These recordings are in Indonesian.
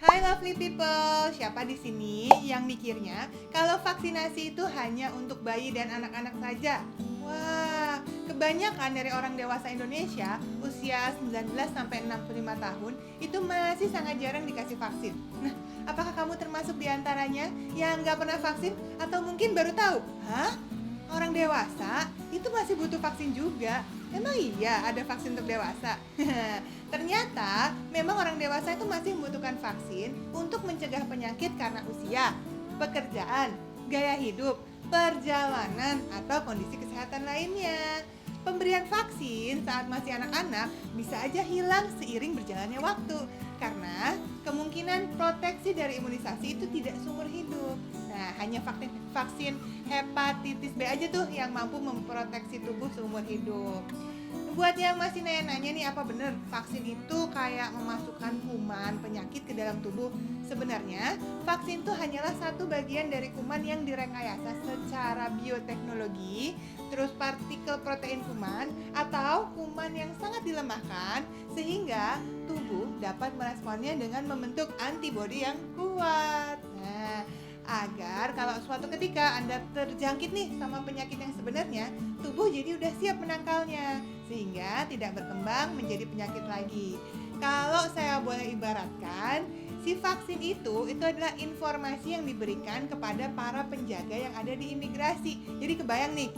Hai lovely people, siapa di sini yang mikirnya kalau vaksinasi itu hanya untuk bayi dan anak-anak saja? Wah, kebanyakan dari orang dewasa Indonesia usia 19 sampai 65 tahun itu masih sangat jarang dikasih vaksin. Nah, apakah kamu termasuk di antaranya yang nggak pernah vaksin atau mungkin baru tahu? Hah? Orang dewasa itu masih butuh vaksin juga. Emang iya ada vaksin untuk dewasa? Ternyata memang orang dewasa itu masih membutuhkan vaksin untuk mencegah penyakit karena usia, pekerjaan, gaya hidup, perjalanan, atau kondisi kesehatan lainnya. Pemberian vaksin saat masih anak-anak bisa aja hilang seiring berjalannya waktu karena kemungkinan proteksi dari imunisasi itu tidak seumur hidup. Nah, hanya vaksin hepatitis B aja tuh yang mampu memproteksi tubuh seumur hidup. Buat yang masih nanya-nanya nih, apa bener vaksin itu kayak memasukkan kuman penyakit ke dalam tubuh? Sebenarnya vaksin itu hanyalah satu bagian dari kuman yang direkayasa secara bioteknologi, terus partikel protein kuman atau kuman yang sangat dilemahkan sehingga tubuh dapat meresponnya dengan membentuk antibodi yang kuat. Nah, agar kalau suatu ketika Anda terjangkit nih sama penyakit yang sebenarnya, tubuh jadi udah siap menangkalnya sehingga tidak berkembang menjadi penyakit lagi. Kalau saya boleh ibaratkan, si vaksin itu adalah informasi yang diberikan kepada para penjaga yang ada di imigrasi. Jadi kebayang nih,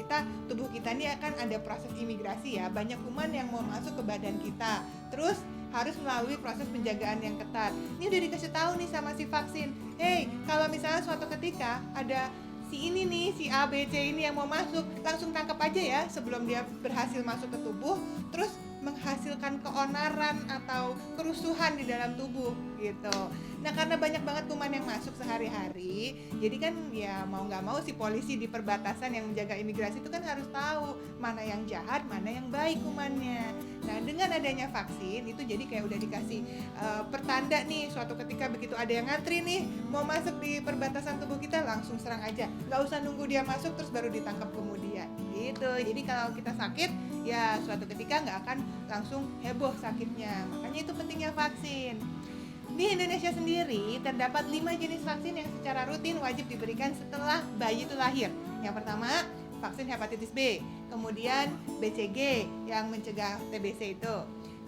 tubuh kita ini akan ada proses imigrasi ya, banyak kuman yang mau masuk ke badan kita. Terus harus melalui proses penjagaan yang ketat. Ini udah dikasih tahu nih sama si vaksin. Hey, kalau misalnya suatu ketika ada si ini nih, si A, B, C ini yang mau masuk, langsung tangkap aja ya sebelum dia berhasil masuk ke tubuh, terus menghasilkan keonaran atau kerusuhan di dalam tubuh gitu. Nah, karena banyak banget kuman yang masuk sehari-hari, jadi kan ya mau nggak mau si polisi di perbatasan yang menjaga imigrasi itu kan harus tahu mana yang jahat, mana yang baik kumannya. Nah, dengan adanya vaksin itu jadi kayak udah dikasih pertanda nih, suatu ketika begitu ada yang ngantri nih mau masuk di perbatasan tubuh kita, langsung serang aja, nggak usah nunggu dia masuk terus baru ditangkap kemudian gitu. Jadi kalau kita sakit ya suatu ketika nggak akan langsung heboh sakitnya. Makanya itu pentingnya vaksin. Di Indonesia sendiri terdapat 5 jenis vaksin yang secara rutin wajib diberikan setelah bayi itu lahir. Yang pertama, vaksin hepatitis B, kemudian BCG yang mencegah TBC itu,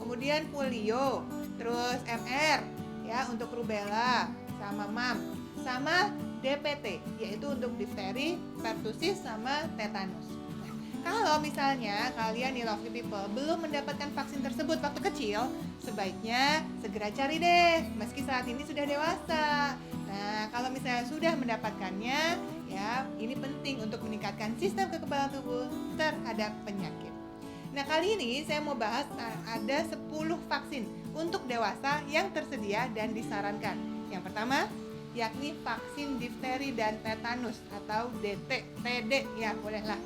kemudian polio, terus MR ya untuk rubella, sama MAM, sama DPT yaitu untuk difteri, pertusis, sama tetanus. Kalau misalnya kalian nih lovely people belum mendapatkan vaksin tersebut waktu kecil, sebaiknya segera cari deh, meski saat ini sudah dewasa. Nah, kalau misalnya sudah mendapatkannya, ya ini penting untuk meningkatkan sistem kekebalan tubuh terhadap penyakit. Nah, kali ini saya mau bahas ada 10 vaksin untuk dewasa yang tersedia dan disarankan. Yang pertama, yakni vaksin difteri dan tetanus atau TD ya bolehlah.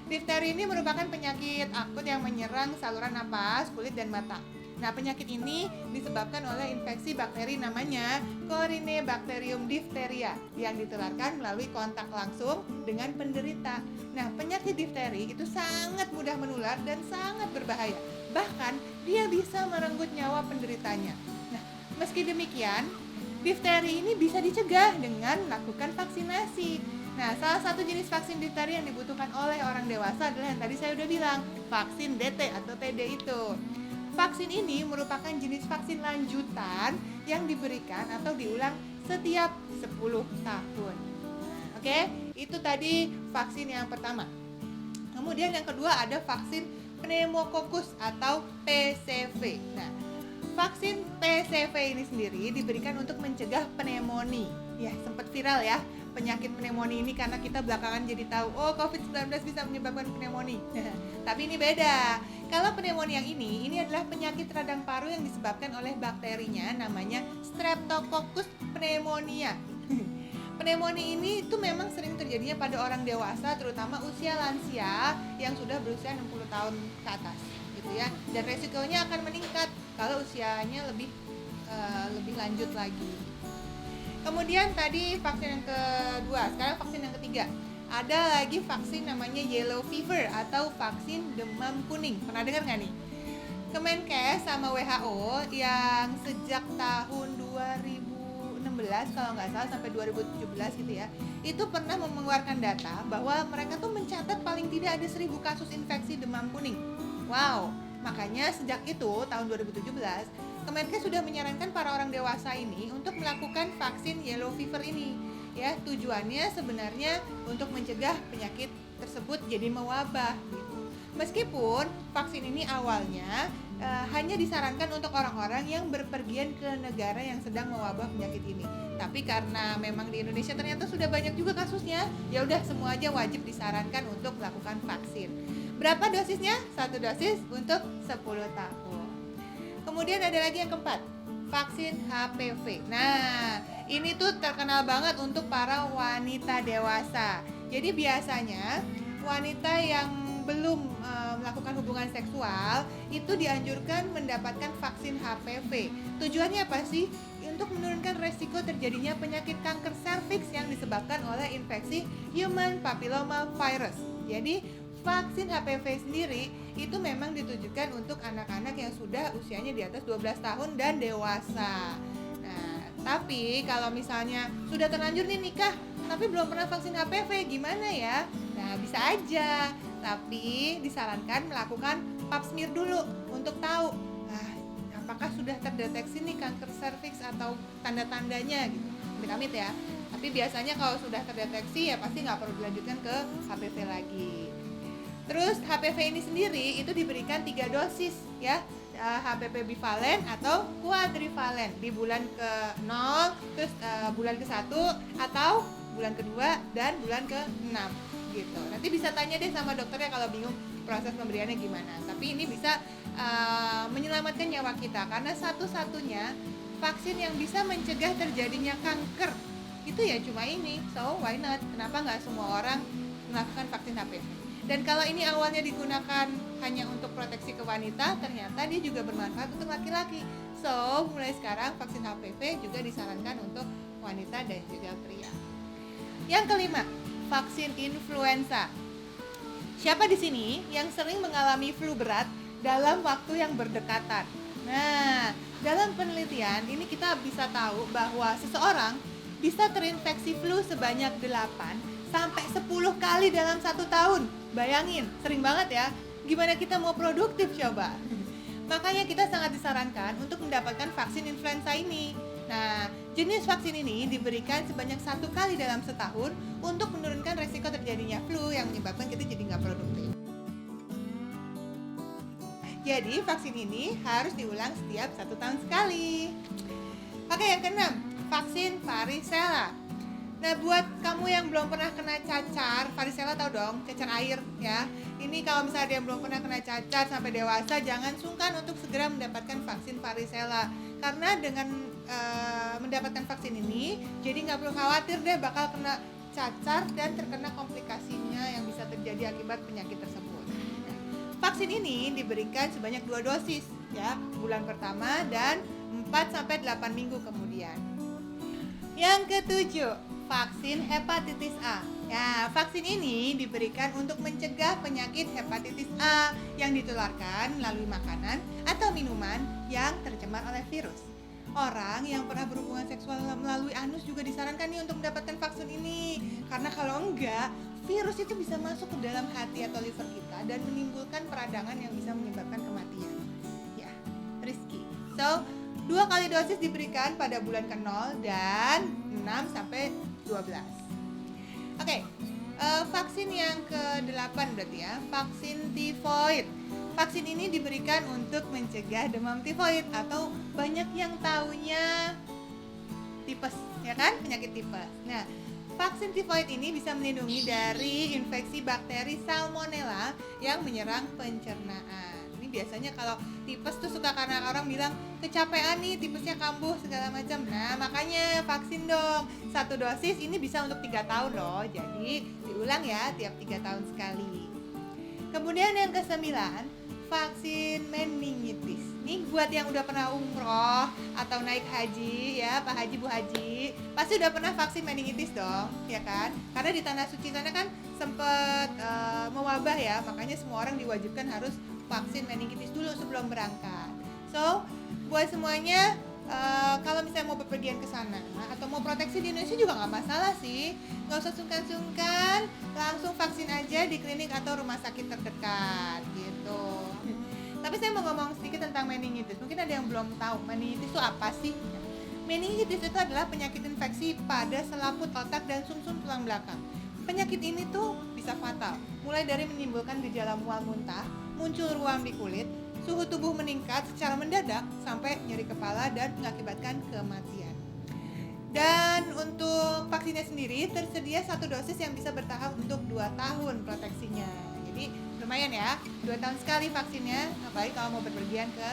Difteri ini merupakan penyakit akut yang menyerang saluran napas, kulit, dan mata. Nah, penyakit ini disebabkan oleh infeksi bakteri namanya Corynebacterium diphtheria yang ditularkan melalui kontak langsung dengan penderita. Nah, penyakit difteri itu sangat mudah menular dan sangat berbahaya. Bahkan, dia bisa merenggut nyawa penderitanya. Nah, meski demikian, difteri ini bisa dicegah dengan melakukan vaksinasi. Nah, salah satu jenis vaksin difteri yang dibutuhkan oleh orang dewasa adalah yang tadi saya udah bilang, vaksin DT atau TD itu. Vaksin ini merupakan jenis vaksin lanjutan yang diberikan atau diulang setiap 10 tahun. Oke, itu tadi vaksin yang pertama. Kemudian yang kedua ada vaksin pneumococcus atau PCV. Nah, vaksin PCV ini sendiri diberikan untuk mencegah pneumonia. Ya, sempat viral ya penyakit pneumonia ini karena kita belakangan jadi tahu COVID-19 bisa menyebabkan pneumonia. Tapi ini beda. Kalau pneumonia yang ini adalah penyakit radang paru yang disebabkan oleh bakterinya namanya Streptococcus pneumonia. Pneumonia ini itu memang sering terjadinya pada orang dewasa, terutama usia lansia yang sudah berusia 60 tahun ke atas gitu ya. Dan resikonya akan meningkat kalau usianya lebih lanjut lagi. Kemudian tadi vaksin yang kedua, sekarang vaksin yang ketiga. Ada lagi vaksin namanya yellow fever atau vaksin demam kuning. Pernah dengar nggak nih? Kemenkes sama WHO yang sejak tahun 2000 kalau nggak salah sampai 2017 gitu ya, itu pernah mengeluarkan data bahwa mereka tuh mencatat paling tidak ada 1.000 kasus infeksi demam kuning. Wow, makanya sejak itu tahun 2017 Kemenkes sudah menyarankan para orang dewasa ini untuk melakukan vaksin yellow fever ini. Ya, tujuannya sebenarnya untuk mencegah penyakit tersebut jadi mewabah gitu. Meskipun vaksin ini awalnya hanya disarankan untuk orang-orang yang berpergian ke negara yang sedang mewabah penyakit ini. Tapi karena memang di Indonesia ternyata sudah banyak juga kasusnya, ya udah semua aja wajib disarankan untuk melakukan vaksin. Berapa dosisnya? 1 dosis untuk 10 tahun. Kemudian ada lagi yang keempat, vaksin HPV. Nah, ini tuh terkenal banget untuk para wanita dewasa. Jadi biasanya wanita yang belum melakukan hubungan seksual itu dianjurkan mendapatkan vaksin HPV. Tujuannya apa sih? Untuk menurunkan resiko terjadinya penyakit kanker serviks yang disebabkan oleh infeksi human papilloma virus. Jadi vaksin HPV sendiri itu memang ditujukan untuk anak-anak yang sudah usianya di atas 12 tahun dan dewasa. Nah, tapi kalau misalnya sudah terlanjur nih nikah tapi belum pernah vaksin HPV, gimana ya? Nah, bisa aja, tapi disarankan melakukan pap smear dulu untuk tahu apakah sudah terdeteksi nih kanker serviks atau tanda-tandanya gitu. Amit-amit ya. Tapi biasanya kalau sudah terdeteksi ya pasti nggak perlu dilanjutkan ke HPV lagi. Terus HPV ini sendiri itu diberikan 3 dosis ya, HPV bivalen atau kuadrivalen di bulan ke-0, terus bulan ke-1 atau bulan kedua dan bulan ke-6 gitu. Nanti bisa tanya deh sama dokternya kalau bingung proses pemberiannya gimana. Tapi ini bisa menyelamatkan nyawa kita karena satu-satunya vaksin yang bisa mencegah terjadinya kanker itu ya cuma ini. So why not? Kenapa nggak semua orang melakukan vaksin HPV? Dan kalau ini awalnya digunakan hanya untuk proteksi ke wanita, ternyata dia juga bermanfaat untuk laki-laki. So mulai sekarang vaksin HPV juga disarankan untuk wanita dan juga pria. Yang kelima, vaksin influenza. Siapa di sini yang sering mengalami flu berat dalam waktu yang berdekatan? Nah, dalam penelitian ini kita bisa tahu bahwa seseorang bisa terinfeksi flu sebanyak 8 sampai 10 kali dalam 1 tahun. Bayangin, sering banget ya. Gimana kita mau produktif coba? Makanya kita sangat disarankan untuk mendapatkan vaksin influenza ini. Nah, jenis vaksin ini diberikan sebanyak 1 kali dalam setahun untuk menurunkan resiko terjadinya flu yang menyebabkan kita jadi nggak produktif. Jadi vaksin ini harus diulang setiap 1 tahun sekali. Oke, yang keenam, vaksin varicella. Nah, buat kamu yang belum pernah kena cacar, varicella tahu dong, cacar air ya. Ini kalau misalnya ada yang belum pernah kena cacar sampai dewasa, jangan sungkan untuk segera mendapatkan vaksin varicella. Karena dengan mendapatkan vaksin ini, jadi nggak perlu khawatir deh bakal kena cacar dan terkena komplikasinya yang bisa terjadi akibat penyakit tersebut. Nah, vaksin ini diberikan sebanyak 2 dosis ya, bulan pertama dan 4-8 minggu kemudian. Yang ketujuh, vaksin hepatitis A. Ya, vaksin ini diberikan untuk mencegah penyakit hepatitis A yang ditularkan melalui makanan atau minuman yang tercemar oleh virus. Orang yang pernah berhubungan seksual melalui anus juga disarankan nih untuk mendapatkan vaksin ini. Karena kalau enggak, virus itu bisa masuk ke dalam hati atau liver kita dan menimbulkan peradangan yang bisa menyebabkan kematian. Ya, risky. So, 2 kali dosis diberikan pada bulan ke-0 dan 6-12. Oke, vaksin yang ke-8 berarti ya, vaksin tifoid. Vaksin ini diberikan untuk mencegah demam tifoid atau banyak yang taunya tipes, ya kan? Penyakit tipes. Nah, vaksin tifoid ini bisa melindungi dari infeksi bakteri salmonella yang menyerang pencernaan. Ini biasanya kalau tipes tuh suka karena orang bilang kecapean nih, tipesnya kambuh segala macam. Nah, makanya vaksin dong. 1 dosis ini bisa untuk 3 tahun loh. Jadi diulang ya tiap 3 tahun sekali. Kemudian yang ke-9, vaksin meningitis. Ini buat yang udah pernah umroh atau naik haji ya, Pak Haji, Bu Haji, pasti udah pernah vaksin meningitis dong, ya kan? Karena di tanah suci sana kan sempet mewabah ya, makanya semua orang diwajibkan harus vaksin meningitis dulu sebelum berangkat. So, buat semuanya kalau misalnya mau bepergian ke sana atau mau proteksi di Indonesia juga nggak masalah sih, nggak usah sungkan-sungkan, langsung vaksin aja di klinik atau rumah sakit terdekat gitu. Tapi saya mau ngomong sedikit tentang meningitis. Mungkin ada yang belum tahu meningitis itu apa sih? Meningitis itu adalah penyakit infeksi pada selaput otak dan sumsum tulang belakang. Penyakit ini tuh bisa fatal, mulai dari menimbulkan gejala mual muntah, muncul ruam di kulit, suhu tubuh meningkat secara mendadak sampai nyeri kepala dan mengakibatkan kematian. Dan untuk vaksinnya sendiri tersedia 1 dosis yang bisa bertahan untuk 2 tahun proteksinya. Jadi lumayan ya, 2 tahun sekali vaksinnya, apalagi kalau mau berpergian ke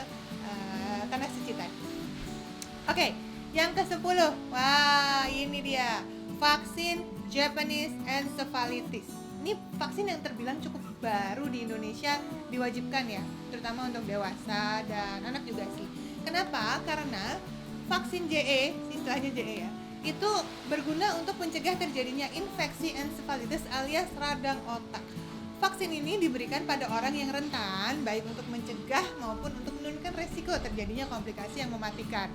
tanah suci tadi. Oke, yang ke-10. Wah, ini dia. Vaksin Japanese encephalitis. Ini vaksin yang terbilang cukup baru di Indonesia diwajibkan ya, terutama untuk dewasa dan anak juga sih. Kenapa? Karena vaksin JE, istilahnya JE ya, itu berguna untuk mencegah terjadinya infeksi encephalitis alias radang otak. Vaksin ini diberikan pada orang yang rentan, baik untuk mencegah maupun untuk menurunkan resiko terjadinya komplikasi yang mematikan.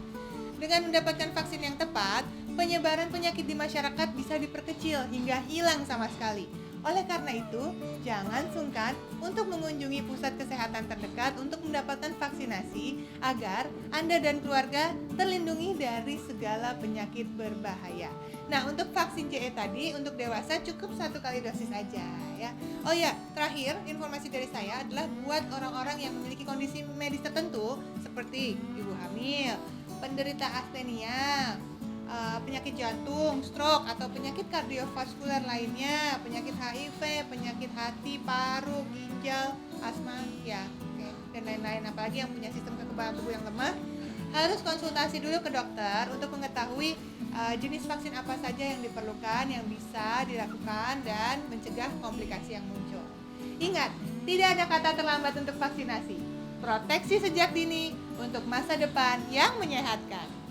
Dengan mendapatkan vaksin yang tepat, penyebaran penyakit di masyarakat bisa diperkecil hingga hilang sama sekali. Oleh karena itu, jangan sungkan untuk mengunjungi pusat kesehatan terdekat untuk mendapatkan vaksinasi agar Anda dan keluarga terlindungi dari segala penyakit berbahaya. Nah, untuk vaksin CE tadi untuk dewasa cukup 1 kali dosis aja ya. Oh ya, terakhir informasi dari saya adalah buat orang-orang yang memiliki kondisi medis tertentu seperti ibu hamil, penderita astenia, penyakit jantung, stroke, atau penyakit kardiovaskular lainnya, penyakit HIV, penyakit hati, paru, ginjal, asma, ya, dan lain-lain. Apalagi yang punya sistem kekebalan tubuh yang lemah, harus konsultasi dulu ke dokter untuk mengetahui jenis vaksin apa saja yang diperlukan, yang bisa dilakukan, dan mencegah komplikasi yang muncul. Ingat, tidak ada kata terlambat untuk vaksinasi. Proteksi sejak dini untuk masa depan yang menyehatkan.